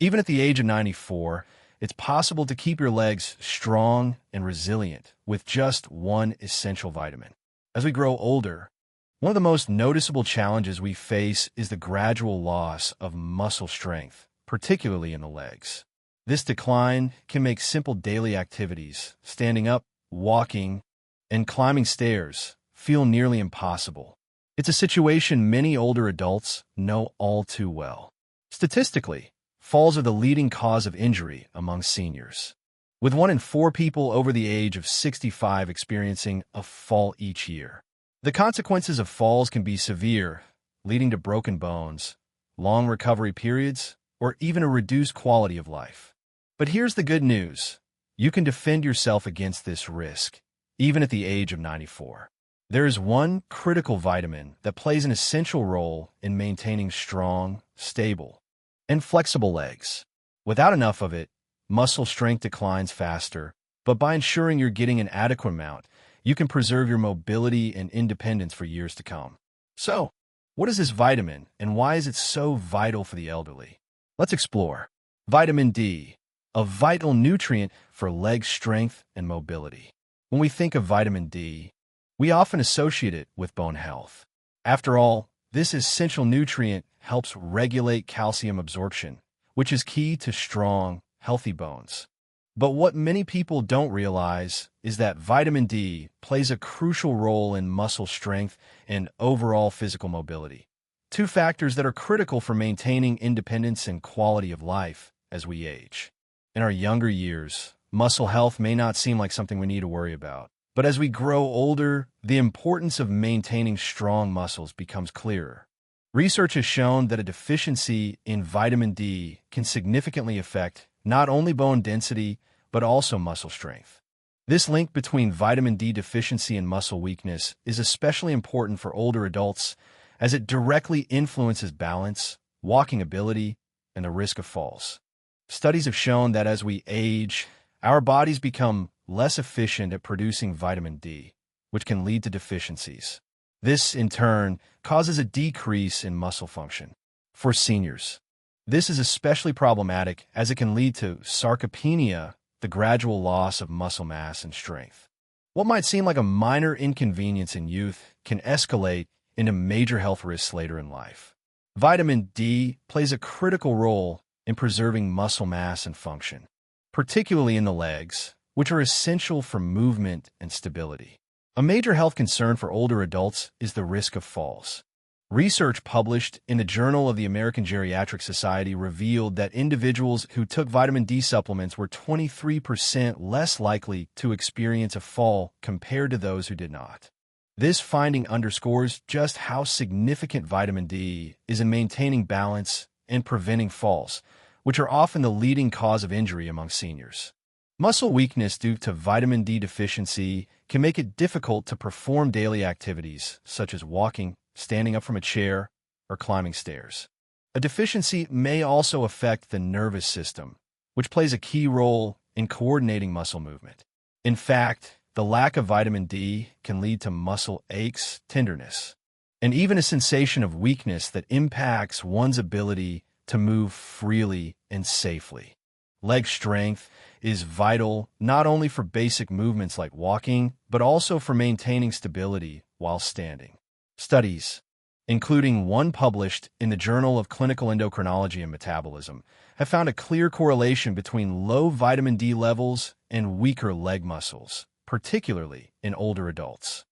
Even at the age of 94, it's possible to keep your legs strong and resilient with just one essential vitamin. As we grow older, one of the most noticeable challenges we face is the gradual loss of muscle strength, particularly in the legs. This decline can make simple daily activities, standing up, walking, and climbing stairs, feel nearly impossible. It's a situation many older adults know all too well. Statistically, falls are the leading cause of injury among seniors, with 1 in 4 people over the age of 65 experiencing a fall each year. The consequences of falls can be severe, leading to broken bones, long recovery periods, or even a reduced quality of life. But here's the good news. You can defend yourself against this risk, even at the age of 94. There is one critical vitamin that plays an essential role in maintaining strong, stable, and flexible legs. Without enough of it, muscle strength declines faster, but by ensuring you're getting an adequate amount, you can preserve your mobility and independence for years to come. So, what is this vitamin, and why is it so vital for the elderly? Let's explore. Vitamin D, a vital nutrient for leg strength and mobility. When we think of vitamin D, we often associate it with bone health. After all, this essential nutrient helps regulate calcium absorption, which is key to strong, healthy bones. But what many people don't realize is that vitamin D plays a crucial role in muscle strength and overall physical mobility, two factors that are critical for maintaining independence and quality of life as we age. In our younger years, muscle health may not seem like something we need to worry about. But as we grow older, the importance of maintaining strong muscles becomes clearer. Research has shown that a deficiency in vitamin D can significantly affect not only bone density, but also muscle strength. This link between vitamin D deficiency and muscle weakness is especially important for older adults as it directly influences balance, walking ability, and the risk of falls. Studies have shown that as we age, our bodies become less efficient at producing vitamin D, which can lead to deficiencies. This, in turn, causes a decrease in muscle function. For seniors, this is especially problematic as it can lead to sarcopenia, the gradual loss of muscle mass and strength. What might seem like a minor inconvenience in youth can escalate into major health risks later in life. Vitamin D plays a critical role in preserving muscle mass and function, particularly in the legs, which are essential for movement and stability. A major health concern for older adults is the risk of falls. Research published in the Journal of the American Geriatric Society revealed that individuals who took vitamin D supplements were 23% less likely to experience a fall compared to those who did not. This finding underscores just how significant vitamin D is in maintaining balance and preventing falls, which are often the leading cause of injury among seniors. Muscle weakness due to vitamin D deficiency can make it difficult to perform daily activities such as walking, standing up from a chair, or climbing stairs. A deficiency may also affect the nervous system, which plays a key role in coordinating muscle movement. In fact, the lack of vitamin D can lead to muscle aches, tenderness, and even a sensation of weakness that impacts one's ability to move freely and safely. Leg strength is vital not only for basic movements like walking, but also for maintaining stability while standing. Studies, including one published in the Journal of Clinical Endocrinology and Metabolism, have found a clear correlation between low vitamin D levels and weaker leg muscles, particularly in older adults.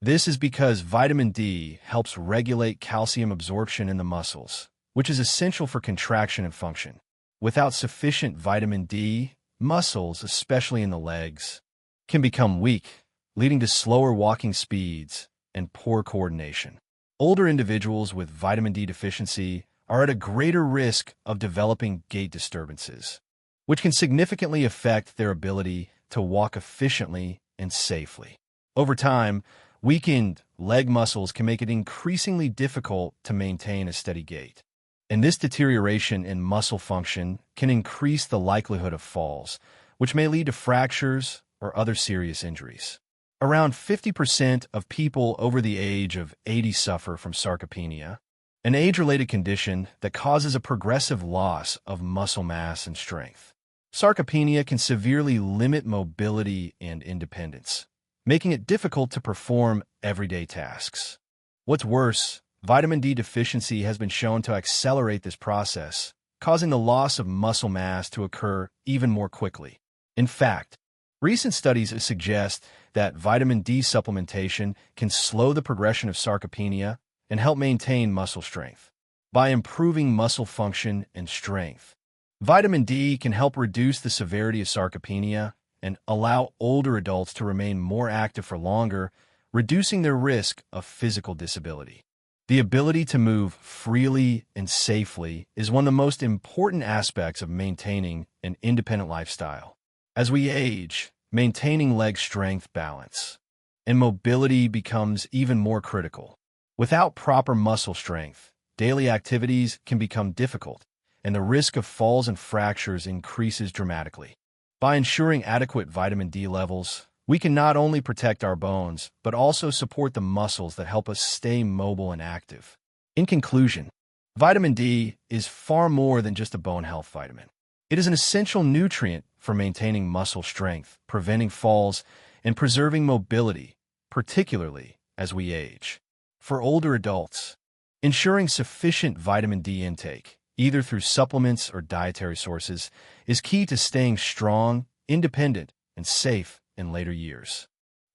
This is because vitamin D helps regulate calcium absorption in the muscles, which is essential for contraction and function. Without sufficient vitamin D, muscles, especially in the legs, can become weak, leading to slower walking speeds and poor coordination. Older individuals with vitamin D deficiency are at a greater risk of developing gait disturbances, which can significantly affect their ability to walk efficiently and safely. Over time, weakened leg muscles can make it increasingly difficult to maintain a steady gait. And this deterioration in muscle function can increase the likelihood of falls, which may lead to fractures or other serious injuries. Around 50% of people over the age of 80 suffer from sarcopenia, an age-related condition that causes a progressive loss of muscle mass and strength. Sarcopenia can severely limit mobility and independence, making it difficult to perform everyday tasks. What's worse, vitamin D deficiency has been shown to accelerate this process, causing the loss of muscle mass to occur even more quickly. In fact, recent studies suggest that vitamin D supplementation can slow the progression of sarcopenia and help maintain muscle strength. By improving muscle function and strength, vitamin D can help reduce the severity of sarcopenia and allow older adults to remain more active for longer, reducing their risk of physical disability. The ability to move freely and safely is one of the most important aspects of maintaining an independent lifestyle. As we age, maintaining leg strength, balance, and mobility becomes even more critical. Without proper muscle strength, daily activities can become difficult, and the risk of falls and fractures increases dramatically. By ensuring adequate vitamin D levels, we can not only protect our bones, but also support the muscles that help us stay mobile and active. In conclusion, vitamin D is far more than just a bone health vitamin. It is an essential nutrient for maintaining muscle strength, preventing falls, and preserving mobility, particularly as we age. For older adults, ensuring sufficient vitamin D intake, either through supplements or dietary sources, is key to staying strong, independent, and safe in later years.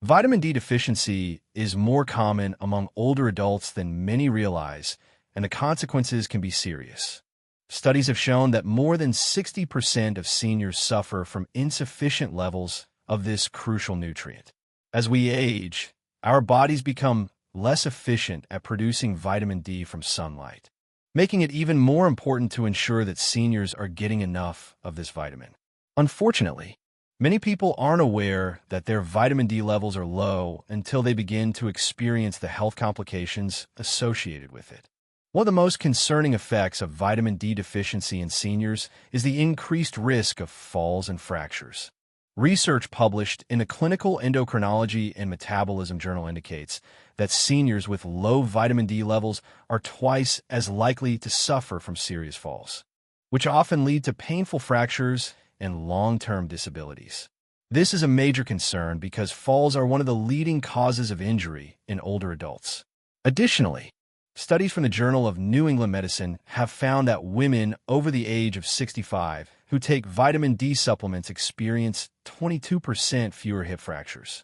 Vitamin D deficiency is more common among older adults than many realize, and the consequences can be serious. Studies have shown that more than 60% of seniors suffer from insufficient levels of this crucial nutrient. As we age, our bodies become less efficient at producing vitamin D from sunlight, making it even more important to ensure that seniors are getting enough of this vitamin. Unfortunately, many people aren't aware that their vitamin D levels are low until they begin to experience the health complications associated with it. One of the most concerning effects of vitamin D deficiency in seniors is the increased risk of falls and fractures. Research published in the Clinical Endocrinology and Metabolism Journal indicates that seniors with low vitamin D levels are twice as likely to suffer from serious falls, which often lead to painful fractures and long-term disabilities. This is a major concern because falls are one of the leading causes of injury in older adults. Additionally, studies from the Journal of New England Medicine have found that women over the age of 65 who take vitamin D supplements experience 22% fewer hip fractures.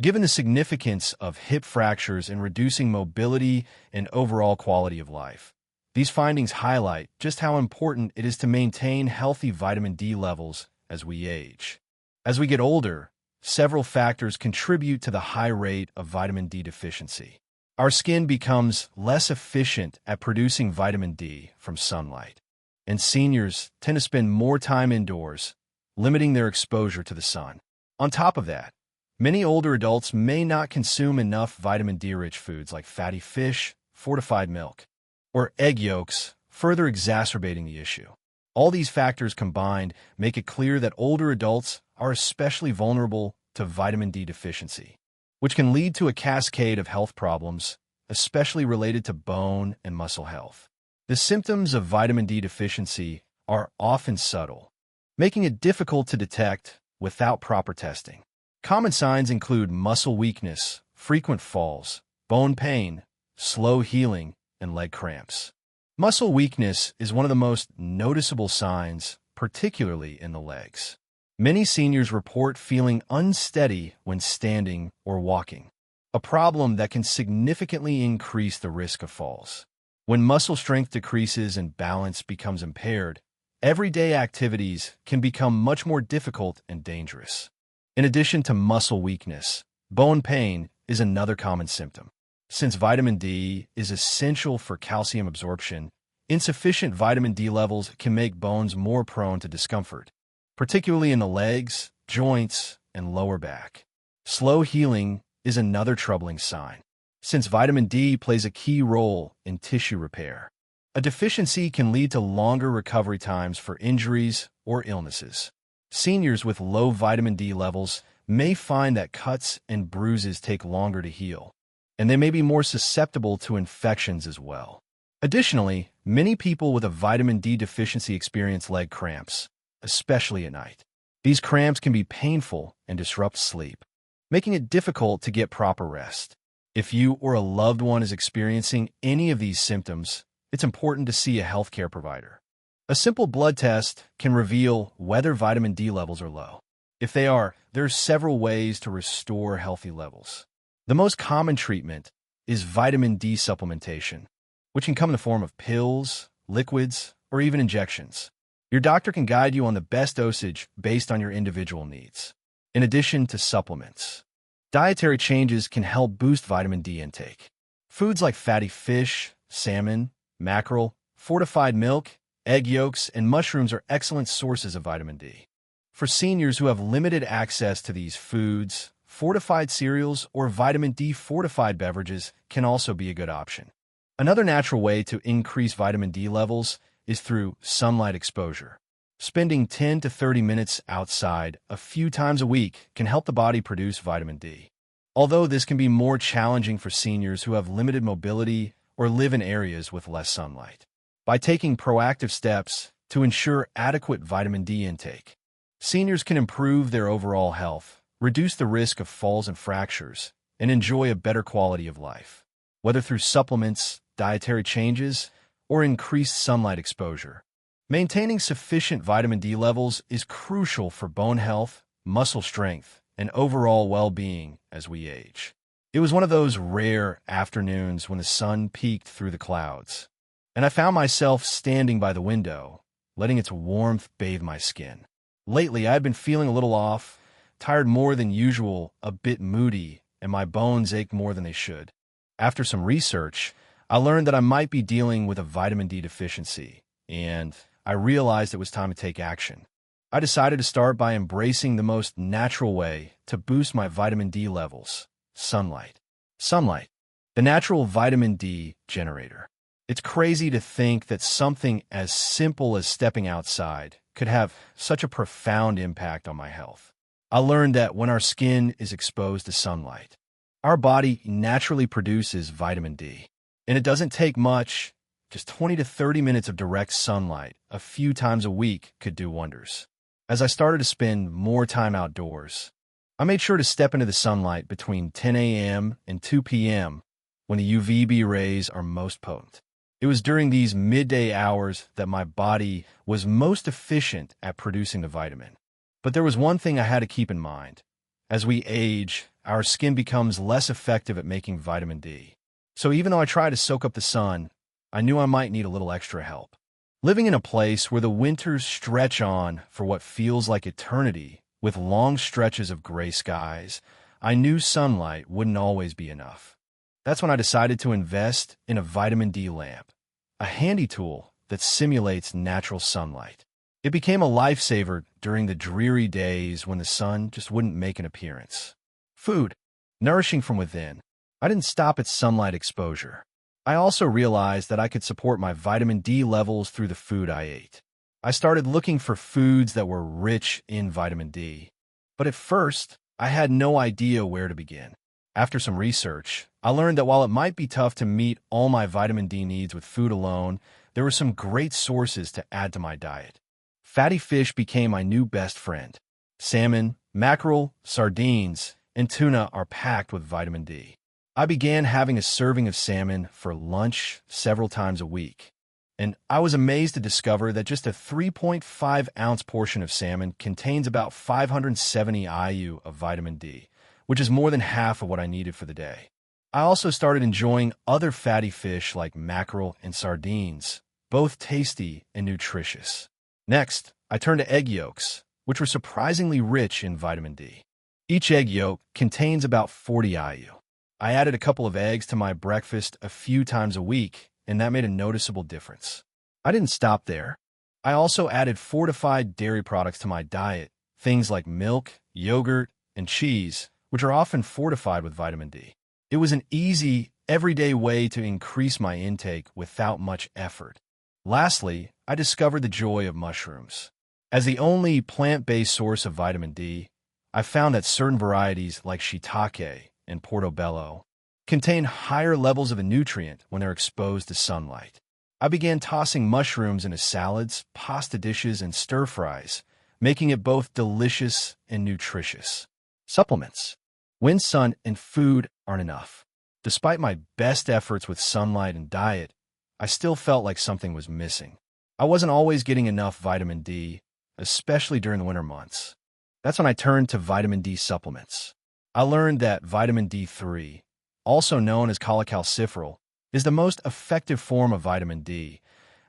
Given the significance of hip fractures in reducing mobility and overall quality of life, these findings highlight just how important it is to maintain healthy vitamin D levels as we age. As we get older, several factors contribute to the high rate of vitamin D deficiency. Our skin becomes less efficient at producing vitamin D from sunlight, and seniors tend to spend more time indoors, limiting their exposure to the sun. On top of that, many older adults may not consume enough vitamin D-rich foods like fatty fish, fortified milk, or egg yolks, further exacerbating the issue. All these factors combined make it clear that older adults are especially vulnerable to vitamin D deficiency, which can lead to a cascade of health problems, especially related to bone and muscle health. The symptoms of vitamin D deficiency are often subtle, making it difficult to detect without proper testing. Common signs include muscle weakness, frequent falls, bone pain, slow healing, and leg cramps. Muscle weakness is one of the most noticeable signs, particularly in the legs. Many seniors report feeling unsteady when standing or walking, a problem that can significantly increase the risk of falls. When muscle strength decreases and balance becomes impaired, everyday activities can become much more difficult and dangerous. In addition to muscle weakness, bone pain is another common symptom. Since vitamin D is essential for calcium absorption, insufficient vitamin D levels can make bones more prone to discomfort, particularly in the legs, joints, and lower back. Slow healing is another troubling sign, since vitamin D plays a key role in tissue repair. A deficiency can lead to longer recovery times for injuries or illnesses. Seniors with low vitamin D levels may find that cuts and bruises take longer to heal, and they may be more susceptible to infections as well. Additionally, many people with a vitamin D deficiency experience leg cramps, especially at night. These cramps can be painful and disrupt sleep, making it difficult to get proper rest. If you or a loved one is experiencing any of these symptoms, it's important to see a healthcare provider. A simple blood test can reveal whether vitamin D levels are low. If they are, there are several ways to restore healthy levels. The most common treatment is vitamin D supplementation, which can come in the form of pills, liquids, or even injections. Your doctor can guide you on the best dosage based on your individual needs. In addition to supplements, dietary changes can help boost vitamin D intake. Foods like fatty fish, salmon, mackerel, fortified milk, egg yolks, and mushrooms are excellent sources of vitamin D. For seniors who have limited access to these foods, fortified cereals or vitamin D fortified beverages can also be a good option. Another natural way to increase vitamin D levels is through sunlight exposure. Spending 10 to 30 minutes outside a few times a week can help the body produce vitamin D. Although this can be more challenging for seniors who have limited mobility or live in areas with less sunlight. By taking proactive steps to ensure adequate vitamin D intake, seniors can improve their overall health, reduce the risk of falls and fractures, and enjoy a better quality of life. Whether through supplements, dietary changes, or increased sunlight exposure, maintaining sufficient vitamin D levels is crucial for bone health, muscle strength, and overall well-being as we age. It was one of those rare afternoons when the sun peeked through the clouds, and I found myself standing by the window, letting its warmth bathe my skin. Lately, I had been feeling a little off, tired more than usual, a bit moody, and my bones ached more than they should. After some research, I learned that I might be dealing with a vitamin D deficiency, and I realized it was time to take action. I decided to start by embracing the most natural way to boost my vitamin D levels: sunlight. Sunlight, the natural vitamin D generator. It's crazy to think that something as simple as stepping outside could have such a profound impact on my health. I learned that when our skin is exposed to sunlight, our body naturally produces vitamin D. And it doesn't take much. Just 20 to 30 minutes of direct sunlight a few times a week could do wonders. As I started to spend more time outdoors, I made sure to step into the sunlight between 10 a.m. and 2 p.m. when the UVB rays are most potent. It was during these midday hours that my body was most efficient at producing the vitamin. But there was one thing I had to keep in mind. As we age, our skin becomes less effective at making vitamin D. So even though I tried to soak up the sun, I knew I might need a little extra help. Living in a place where the winters stretch on for what feels like eternity, with long stretches of gray skies, I knew sunlight wouldn't always be enough. That's when I decided to invest in a vitamin D lamp, a handy tool that simulates natural sunlight. It became a lifesaver during the dreary days when the sun just wouldn't make an appearance. Food, nourishing from within. I didn't stop at sunlight exposure. I also realized that I could support my vitamin D levels through the food I ate. I started looking for foods that were rich in vitamin D. But at first, I had no idea where to begin. After some research, I learned that while it might be tough to meet all my vitamin D needs with food alone, there were some great sources to add to my diet. Fatty fish became my new best friend. Salmon, mackerel, sardines, and tuna are packed with vitamin D. I began having a serving of salmon for lunch several times a week, and I was amazed to discover that just a 3.5-ounce portion of salmon contains about 570 IU of vitamin D, which is more than half of what I needed for the day. I also started enjoying other fatty fish like mackerel and sardines, both tasty and nutritious. Next, I turned to egg yolks, which were surprisingly rich in vitamin D. Each egg yolk contains about 40 IU. I added a couple of eggs to my breakfast a few times a week, and that made a noticeable difference. I didn't stop there. I also added fortified dairy products to my diet, things like milk, yogurt, and cheese, which are often fortified with vitamin D. It was an easy, everyday way to increase my intake without much effort. Lastly, I discovered the joy of mushrooms. As the only plant-based source of vitamin D, I found that certain varieties like shiitake and portobello contain higher levels of a nutrient when they're exposed to sunlight. I began tossing mushrooms into salads, pasta dishes, and stir-fries, making it both delicious and nutritious. Supplements. When sun and food aren't enough. Despite my best efforts with sunlight and diet, I still felt like something was missing. I wasn't always getting enough vitamin D, especially during the winter months. That's when I turned to vitamin D supplements. I learned that vitamin D3, also known as cholecalciferol, is the most effective form of vitamin D,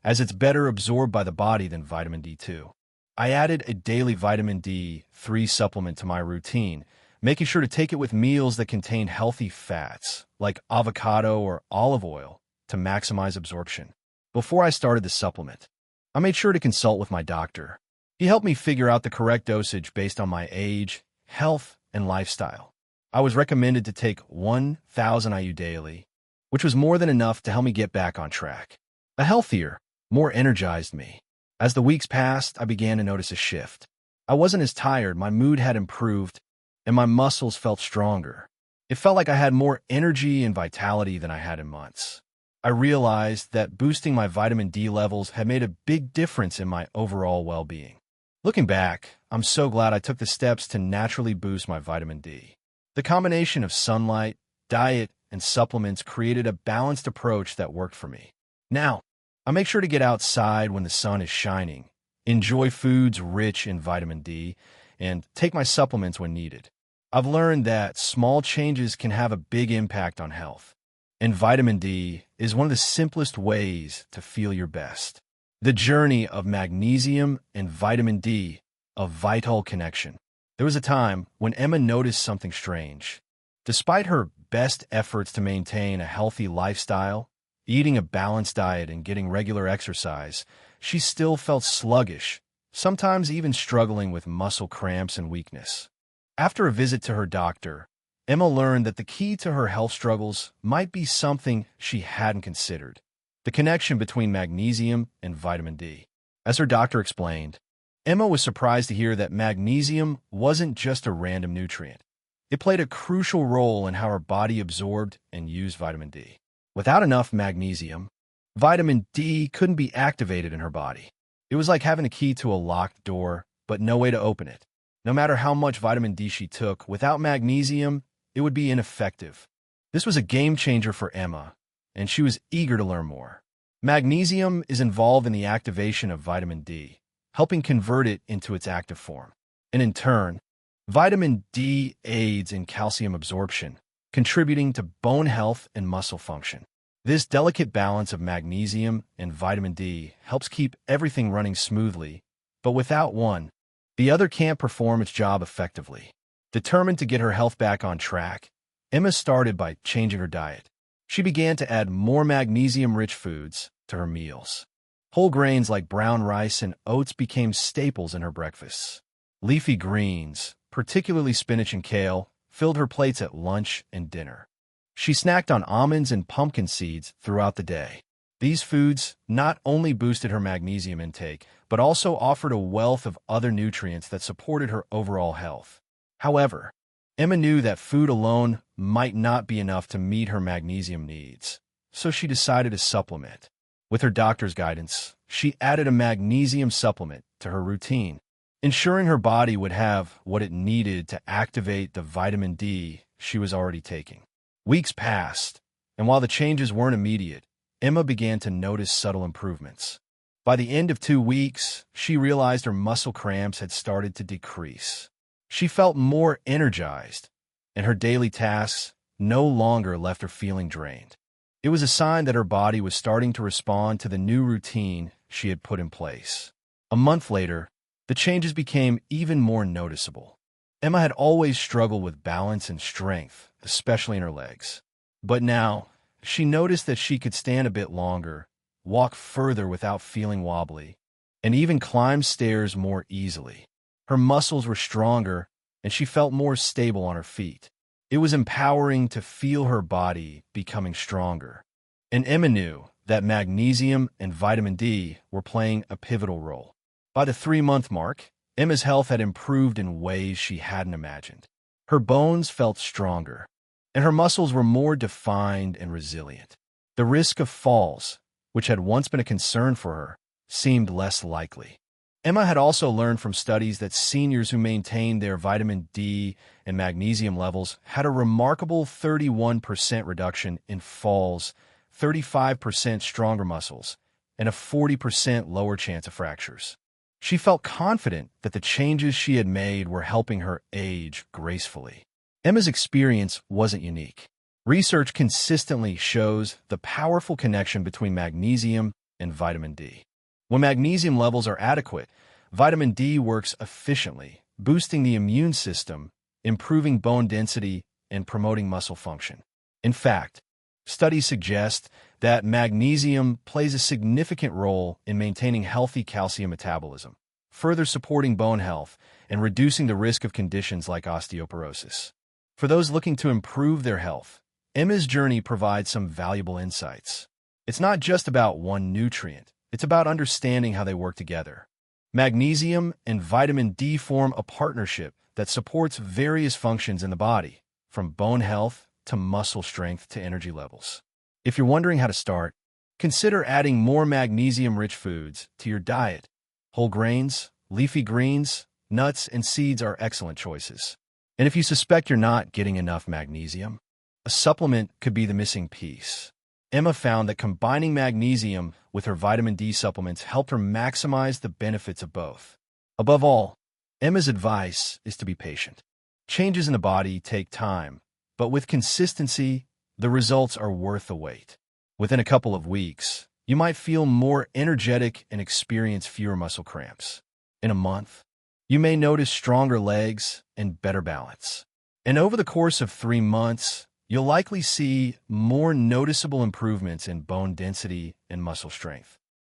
as it's better absorbed by the body than vitamin D2. I added a daily vitamin D3 supplement to my routine, making sure to take it with meals that contain healthy fats, like avocado or olive oil, to maximize absorption. Before I started the supplement, I made sure to consult with my doctor. He helped me figure out the correct dosage based on my age, health, and lifestyle. I was recommended to take 1,000 IU daily, which was more than enough to help me get back on track. A healthier, more energized me. As the weeks passed, I began to notice a shift. I wasn't as tired, my mood had improved, and my muscles felt stronger. It felt like I had more energy and vitality than I had in months. I realized that boosting my vitamin D levels had made a big difference in my overall well-being. Looking back, I'm so glad I took the steps to naturally boost my vitamin D. The combination of sunlight, diet, and supplements created a balanced approach that worked for me. Now, I make sure to get outside when the sun is shining, enjoy foods rich in vitamin D, and take my supplements when needed. I've learned that small changes can have a big impact on health, and vitamin D is one of the simplest ways to feel your best. The journey of magnesium and vitamin D, a vital connection. There was a time when Emma noticed something strange. Despite her best efforts to maintain a healthy lifestyle, eating a balanced diet and getting regular exercise, she still felt sluggish, sometimes even struggling with muscle cramps and weakness. After a visit to her doctor, Emma learned that the key to her health struggles might be something she hadn't considered: the connection between magnesium and vitamin D. As her doctor explained, Emma was surprised to hear that magnesium wasn't just a random nutrient. It played a crucial role in how her body absorbed and used vitamin D. Without enough magnesium, vitamin D couldn't be activated in her body. It was like having a key to a locked door, but no way to open it. No matter how much vitamin D she took, without magnesium, it would be ineffective. This was a game changer for Emma, and she was eager to learn more. Magnesium is involved in the activation of vitamin D, helping convert it into its active form. And in turn, vitamin D aids in calcium absorption, contributing to bone health and muscle function. This delicate balance of magnesium and vitamin D helps keep everything running smoothly, but without one, the other can't perform its job effectively. Determined to get her health back on track, Emma started by changing her diet. She began to add more magnesium-rich foods to her meals. Whole grains like brown rice and oats became staples in her breakfasts. Leafy greens, particularly spinach and kale, filled her plates at lunch and dinner. She snacked on almonds and pumpkin seeds throughout the day. These foods not only boosted her magnesium intake, but also offered a wealth of other nutrients that supported her overall health. However, Emma knew that food alone might not be enough to meet her magnesium needs, so she decided to supplement. With her doctor's guidance, she added a magnesium supplement to her routine, ensuring her body would have what it needed to activate the vitamin D she was already taking. Weeks passed, and while the changes weren't immediate, Emma began to notice subtle improvements. By the end of 2 weeks, she realized her muscle cramps had started to decrease. She felt more energized, and her daily tasks no longer left her feeling drained. It was a sign that her body was starting to respond to the new routine she had put in place. A month later, the changes became even more noticeable. Emma had always struggled with balance and strength, especially in her legs. But now, she noticed that she could stand a bit longer, walk further without feeling wobbly, and even climb stairs more easily. Her muscles were stronger, and she felt more stable on her feet. It was empowering to feel her body becoming stronger. And Emma knew that magnesium and vitamin D were playing a pivotal role. By the 3-month mark, Emma's health had improved in ways she hadn't imagined. Her bones felt stronger, and her muscles were more defined and resilient. The risk of falls, which had once been a concern for her, seemed less likely. Emma had also learned from studies that seniors who maintained their vitamin D and magnesium levels had a remarkable 31% reduction in falls, 35% stronger muscles, and a 40% lower chance of fractures. She felt confident that the changes she had made were helping her age gracefully. Emma's experience wasn't unique. Research consistently shows the powerful connection between magnesium and vitamin D. When magnesium levels are adequate, vitamin D works efficiently, boosting the immune system, improving bone density, and promoting muscle function. In fact, studies suggest that magnesium plays a significant role in maintaining healthy calcium metabolism, further supporting bone health and reducing the risk of conditions like osteoporosis. For those looking to improve their health, Emma's journey provides some valuable insights. It's not just about one nutrient. It's about understanding how they work together. Magnesium and vitamin D form a partnership that supports various functions in the body, from bone health to muscle strength to energy levels. If you're wondering how to start, consider adding more magnesium-rich foods to your diet. Whole grains, leafy greens, nuts, and seeds are excellent choices. And if you suspect you're not getting enough magnesium, a supplement could be the missing piece. Emma found that combining magnesium with her vitamin D supplements helped her maximize the benefits of both. Above all, Emma's advice is to be patient. Changes in the body take time, but with consistency, the results are worth the wait. Within a couple of weeks, you might feel more energetic and experience fewer muscle cramps. In a month, you may notice stronger legs and better balance. And over the course of 3 months, you'll likely see more noticeable improvements in bone density and muscle strength,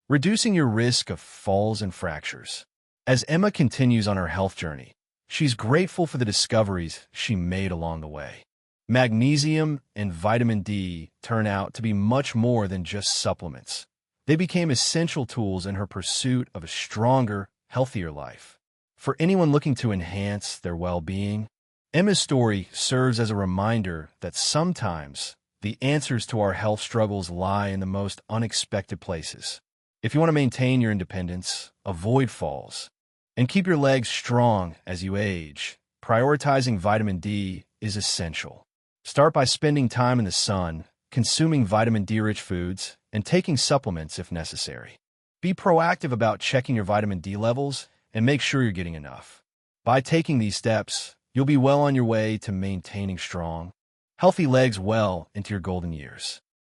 reducing your risk of falls and fractures. As Emma continues on her health journey, she's grateful for the discoveries she made along the way. Magnesium and vitamin D turn out to be much more than just supplements. They became essential tools in her pursuit of a stronger, healthier life. For anyone looking to enhance their well-being, Emma's story serves as a reminder that sometimes the answers to our health struggles lie in the most unexpected places. If you want to maintain your independence, avoid falls, and keep your legs strong as you age, prioritizing vitamin D is essential. Start by spending time in the sun, consuming vitamin D-rich foods, and taking supplements if necessary. Be proactive about checking your vitamin D levels and make sure you're getting enough. By taking these steps, you'll be well on your way to maintaining strong, healthy legs well into your golden years.